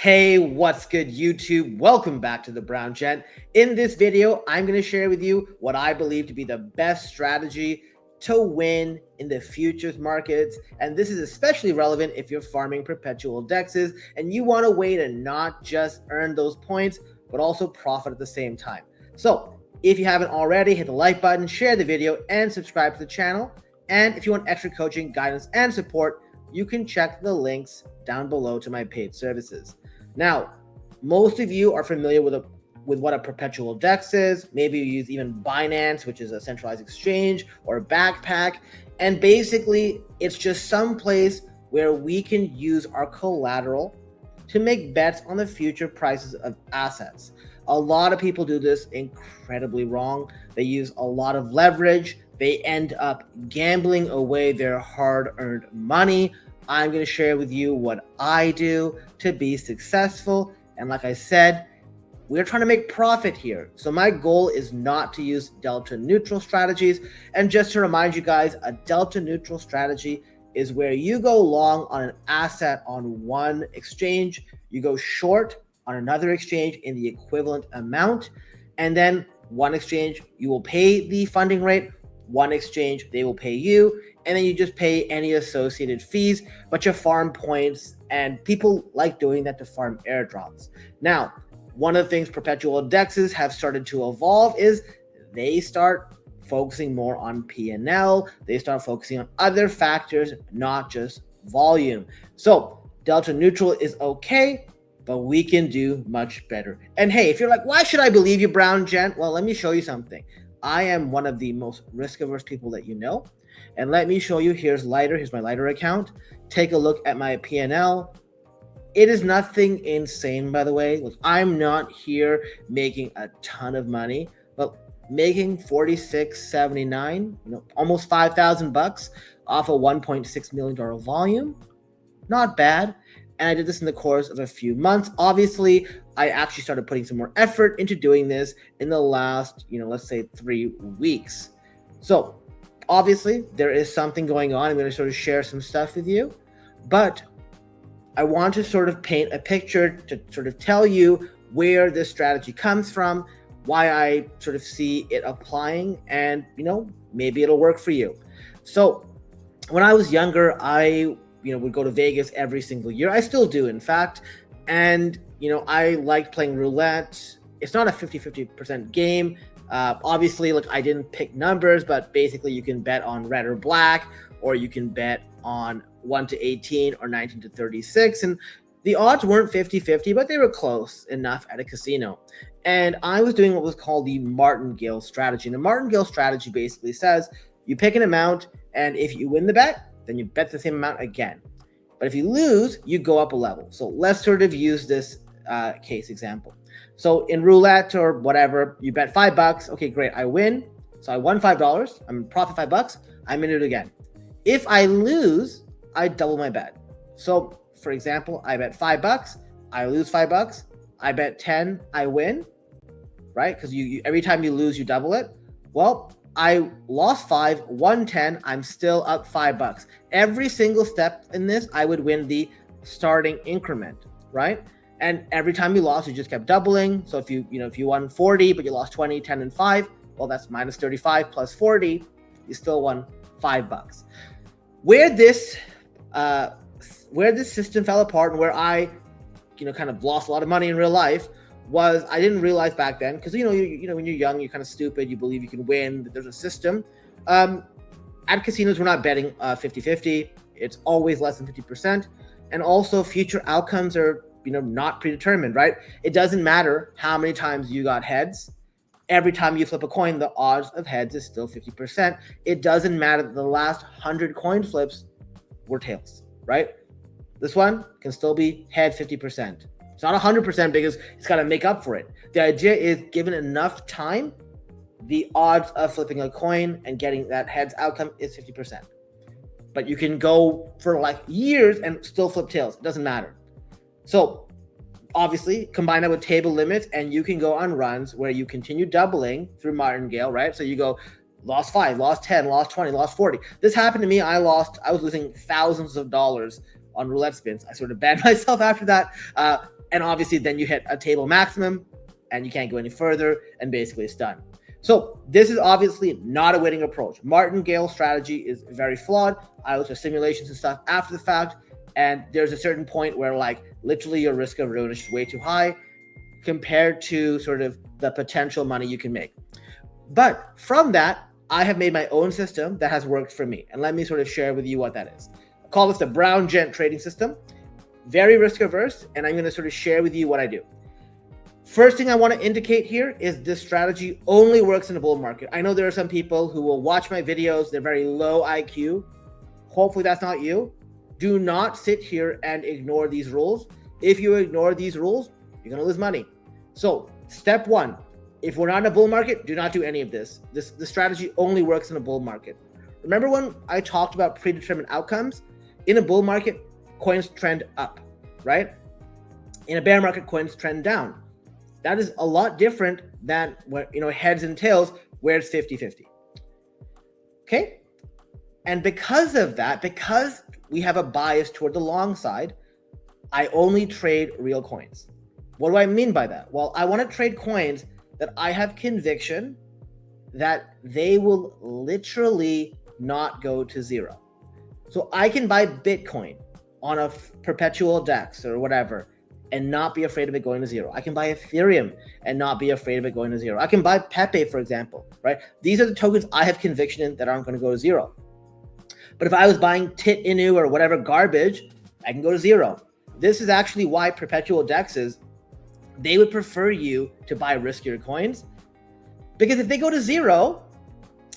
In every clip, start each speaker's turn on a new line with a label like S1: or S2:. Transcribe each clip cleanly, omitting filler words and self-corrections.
S1: Hey, what's good, YouTube? Welcome back to the Brown Gent. In this video, I'm going to share with you what I believe to be the best strategy to win in the futures markets. And this is especially relevant if you're farming perpetual dexes and you want a way to not just earn those points, but also profit at the same time. So if you haven't already, hit the like button, share the video, and subscribe to the channel. And if you want extra coaching, guidance, and support, you can check the links down below to my paid services. Now, most of you are familiar with what a perpetual dex is. Maybe you use even Binance, which is a centralized exchange, or Backpack. And basically, it's just some place where we can use our collateral to make bets on the future prices of assets. A lot of people do this incredibly wrong. They use a lot of leverage. They end up gambling away their hard-earned money. I'm going to share with you what I do to be successful. And like I said, we're trying to make profit here. So my goal is not to use delta neutral strategies. And just to remind you guys, a delta neutral strategy is where you go long on an asset on one exchange, you go short on another exchange in the equivalent amount. And then one exchange, you will pay the funding rate. One exchange, they will pay you, and then you just pay any associated fees, but you farm points, and people like doing that to farm airdrops. Now, one of the things perpetual dexes have started to evolve is they start focusing more on P&L. They start focusing on other factors, not just volume. So delta neutral is okay, but we can do much better. And hey, if you're like, why should I believe you, Brown Gent? Well, let me show you something. I am one of the most risk-averse people that you know. And let me show you, here's my Lighter account. Take a look at my P&L. It is nothing insane, by the way. Look, I'm not here making a ton of money, but making $46.79, almost $5,000 off a $1.6 million volume, not bad. And I did this in the course of a few months. Obviously, I actually started putting some more effort into doing this in the last, let's say 3 weeks. So obviously there is something going on. I'm going to sort of share some stuff with you, but I want to sort of paint a picture to sort of tell you where this strategy comes from, why I sort of see it applying, and, maybe it'll work for you. So when I was younger, I would go to Vegas every single year. I still do, in fact. And, I liked playing roulette. It's not a 50-50% game. Obviously, look, I didn't pick numbers, but basically you can bet on red or black, or you can bet on 1 to 18 or 19 to 36. And the odds weren't 50-50, but they were close enough at a casino. And I was doing what was called the Martingale Strategy. And the Martingale Strategy basically says you pick an amount, and if you win the bet, then you bet the same amount again. But if you lose, you go up a level. So let's sort of use this case example. So in roulette or whatever, you bet $5. Okay, great. I win. So I won $5. I'm in profit $5. I'm in it again. If I lose, I double my bet. So for example, I bet $5. I lose $5. I bet 10. I win, right? Because you every time you lose, you double it. Well, I lost 5, won 10. I'm still up $5. Every single step in this, I would win the starting increment, right? And every time you lost, you just kept doubling. So if you won 40, but you lost 20, 10, and 5, well, that's minus 35 plus 40. You still won $5. Where this system fell apart, and where I, kind of lost a lot of money in real life, was I didn't realize back then, because when you're young, you're kind of stupid. You believe you can win, that there's a system. At casinos, we're not betting 50-50. It's always less than 50%. And also future outcomes are not predetermined, right? It doesn't matter how many times you got heads. Every time you flip a coin, the odds of heads is still 50%. It doesn't matter that the last 100 coin flips were tails, right? This one can still be head 50%. It's not 100% because it's got to make up for it. The idea is, given enough time, the odds of flipping a coin and getting that heads outcome is 50%. But you can go for like years and still flip tails. It doesn't matter. So obviously combine that with table limits, and you can go on runs where you continue doubling through Martingale, right? So you go lost 5, lost 10, lost 20, lost 40. This happened to me. I was losing thousands of dollars on roulette spins. I sort of banned myself after that. And obviously then you hit a table maximum and you can't go any further, and basically it's done. So this is obviously not a winning approach. Martingale strategy is very flawed. I looked at simulations and stuff after the fact, and there's a certain point where like literally your risk of ruin is way too high compared to sort of the potential money you can make. But from that, I have made my own system that has worked for me. And let me sort of share with you what that is. I call this the Brown Gent trading system. Very risk averse, and I'm going to sort of share with you what I do. First thing I want to indicate here is this strategy only works in a bull market. I know there are some people who will watch my videos, they're very low IQ. Hopefully that's not you. Do not sit here and ignore these rules. If you ignore these rules, you're going to lose money. So step one, if we're not in a bull market, do not do any of this. The strategy only works in a bull market. Remember when I talked about predetermined outcomes? In a bull market, coins trend up, right? In a bear market, coins trend down. That is a lot different than where, heads and tails, where it's 50-50. Okay? And because of that, because we have a bias toward the long side, I only trade real coins. What do I mean by that? Well, I want to trade coins that I have conviction that they will literally not go to zero. So I can buy Bitcoin on a perpetual DEX or whatever and not be afraid of it going to zero. I can buy Ethereum and not be afraid of it going to zero. I can buy Pepe, for example, right? These are the tokens I have conviction in that aren't going to go to zero. But if I was buying Tit Inu or whatever garbage, I can go to zero. This is actually why perpetual DEXs, they would prefer you to buy riskier coins, because if they go to zero,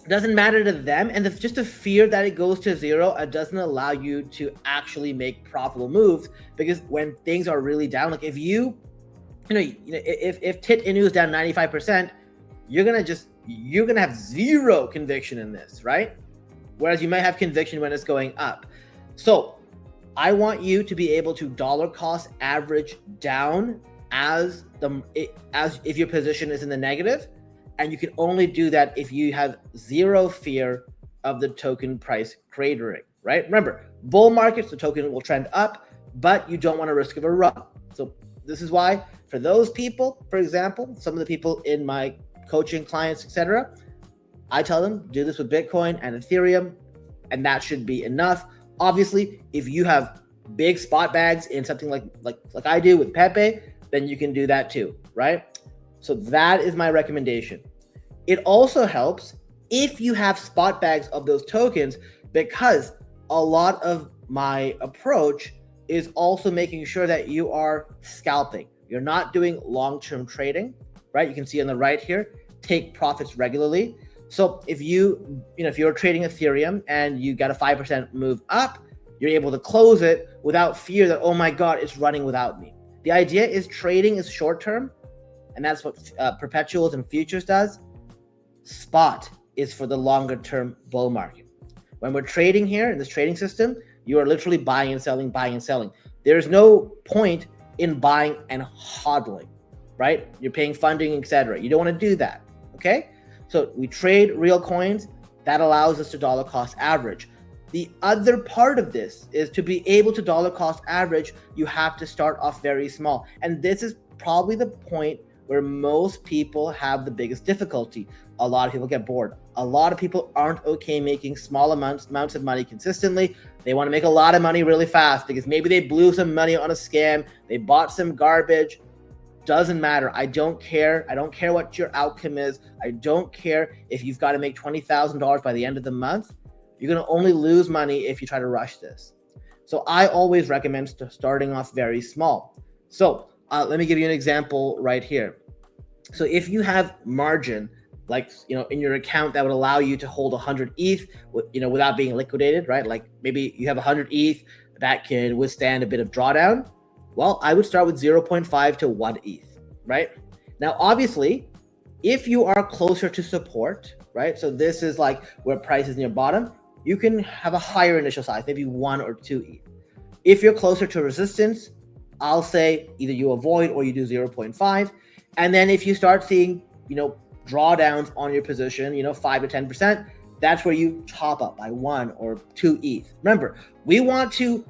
S1: it doesn't matter to them. And just the fear that it goes to zero, it doesn't allow you to actually make profitable moves, because when things are really down, like if if Tit Inu is down 95%, you're going to have zero conviction in this, right? Whereas you might have conviction when it's going up. So I want you to be able to dollar cost average down as if your position is in the negative, and you can only do that if you have zero fear of the token price cratering, right? Remember, bull markets, the token will trend up, but you don't want a risk of a run. So this is why for those people, for example, some of the people in my coaching clients, etc., I tell them do this with Bitcoin and Ethereum, and that should be enough. Obviously, if you have big spot bags in something like I do with Pepe, then you can do that too, right? So that is my recommendation. It also helps if you have spot bags of those tokens, because a lot of my approach is also making sure that you are scalping. You're not doing long-term trading, right? You can see on the right here, take profits regularly. So if you're trading Ethereum and you got a 5% move up, you're able to close it without fear that, oh my God, it's running without me. The idea is trading is short term, and that's what perpetuals and futures does. Spot is for the longer term bull market. When we're trading here in this trading system, you are literally buying and selling, buying and selling. There's no point in buying and hodling, right? You're paying funding, etc. You don't want to do that, okay? So we trade real coins. That allows us to dollar cost average. The other part of this is to be able to dollar cost average, you have to start off very small. And this is probably the point where most people have the biggest difficulty. A lot of people get bored. A lot of people aren't okay making small amounts of money consistently. They want to make a lot of money really fast because maybe they blew some money on a scam. They bought some garbage. Doesn't matter. I don't care. I don't care what your outcome is. I don't care if you've got to make $20,000 by the end of the month. You're going to only lose money if you try to rush this. So I always recommend starting off very small. So let me give you an example right here. So if you have margin, like, in your account that would allow you to hold 100 ETH, without being liquidated, right? Like maybe you have 100 ETH that can withstand a bit of drawdown. Well, I would start with 0.5 to 1 ETH, right? Now, obviously, if you are closer to support, right? So this is like where price is near bottom. You can have a higher initial size, maybe 1 or 2 ETH. If you're closer to resistance, I'll say either you avoid or you do 0.5. And then if you start seeing, drawdowns on your position, 5 to 10%, that's where you top up by 1 or 2 ETH. Remember, we want to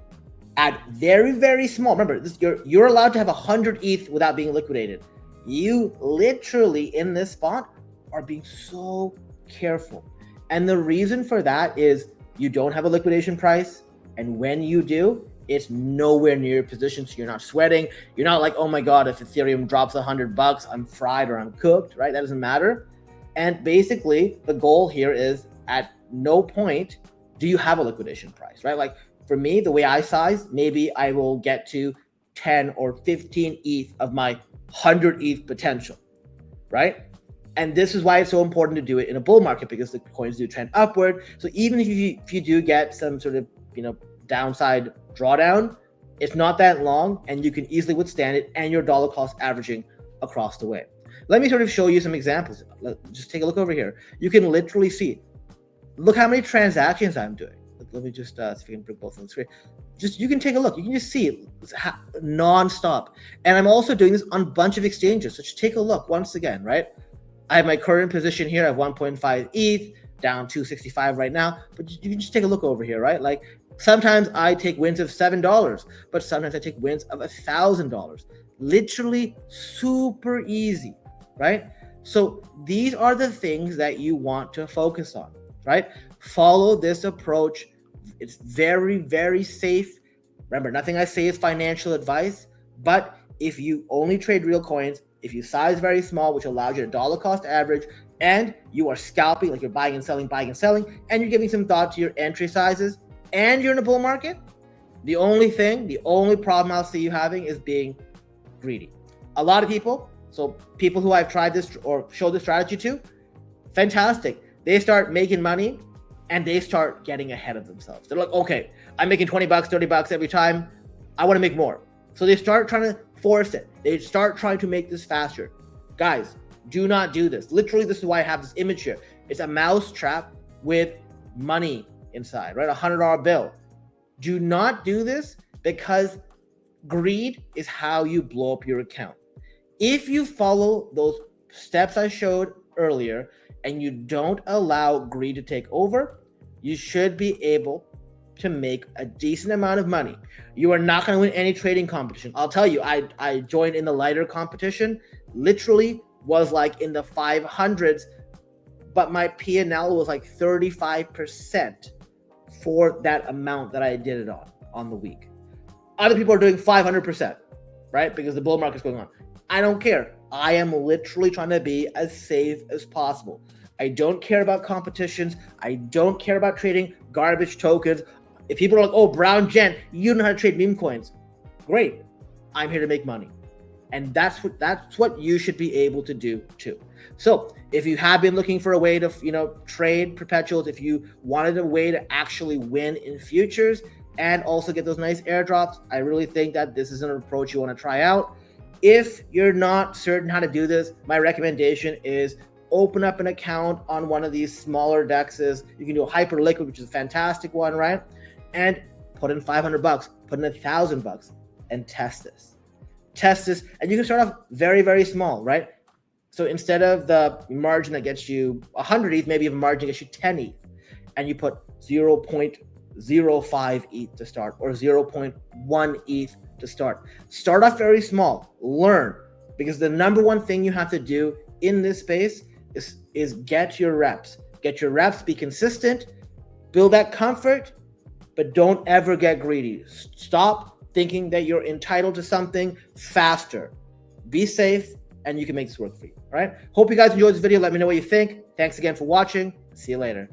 S1: at very, very small. Remember, you're allowed to have 100 ETH without being liquidated. You literally in this spot are being so careful. And the reason for that is you don't have a liquidation price. And when you do, it's nowhere near your position. So you're not sweating. You're not like, oh my God, if Ethereum drops $100, I'm fried or I'm cooked, right? That doesn't matter. And basically the goal here is at no point do you have a liquidation price, right? Like for me, the way I size, maybe I will get to 10 or 15 ETH of my 100 ETH potential, right? And this is why it's so important to do it in a bull market, because the coins do trend upward. So even if you do get some sort of, downside drawdown, it's not that long and you can easily withstand it, and your dollar cost averaging across the way. Let me sort of show you some examples. Just take a look over here. You can literally see, look how many transactions I'm doing. Let me just see if we can bring both on the screen. You can take a look. You can just see it non-stop. And I'm also doing this on a bunch of exchanges. So just take a look once again, right? I have my current position here. I have 1.5 ETH, down 265 right now. But you can just take a look over here, right? Like sometimes I take wins of $7, but sometimes I take wins of $1,000. Literally super easy, right? So these are the things that you want to focus on, right? Follow this approach. It's very, very safe. Remember, nothing I say is financial advice, but if you only trade real coins, if you size very small, which allows you to dollar cost average, and you are scalping, like you're buying and selling, and you're giving some thought to your entry sizes, and you're in a bull market, the only problem I'll see you having is being greedy. A lot of people, so people who I've tried this or showed this strategy to, fantastic. They start making money and they start getting ahead of themselves. They're like, okay, I'm making $20, $30 every time. I want to make more. So they start trying to force it. They start trying to make this faster. Guys, do not do this. Literally, this is why I have this image here. It's a mouse trap with money inside, right? $100 bill. Do not do this, because greed is how you blow up your account. If you follow those steps I showed earlier and you don't allow greed to take over, you should be able to make a decent amount of money. You are not going to win any trading competition. I'll tell you, I joined in the lighter competition, literally was like in the 500s, but my P&L was like 35% for that amount that I did it on the week. Other people are doing 500%, right? Because the bull market's going on. I don't care. I am literally trying to be as safe as possible. I don't care about competitions. I don't care about trading garbage tokens. If people are like, oh, Brown Gent, you know how to trade meme coins. Great. I'm here to make money. And that's what you should be able to do too. So if you have been looking for a way to, trade perpetuals, if you wanted a way to actually win in futures and also get those nice airdrops, I really think that this is an approach you want to try out. If you're not certain how to do this, my recommendation is open up an account on one of these smaller dexes. You can do a Hyperliquid, which is a fantastic one, right? And put in $500, put in $1,000 and test this. And you can start off very, very small, right? So instead of the margin that gets you 100 ETH, maybe you have a margin that gets you 10 ETH, and you put 0.05 ETH to start, or 0.1 ETH to start. Start off very small, learn, because the number one thing you have to do in this space is get your reps. Get your reps, be consistent, build that comfort, but don't ever get greedy. Stop thinking that you're entitled to something faster. Be safe, and you can make this work for you. All right. Hope you guys enjoyed this video. Let me know what you think. Thanks again for watching. See you later.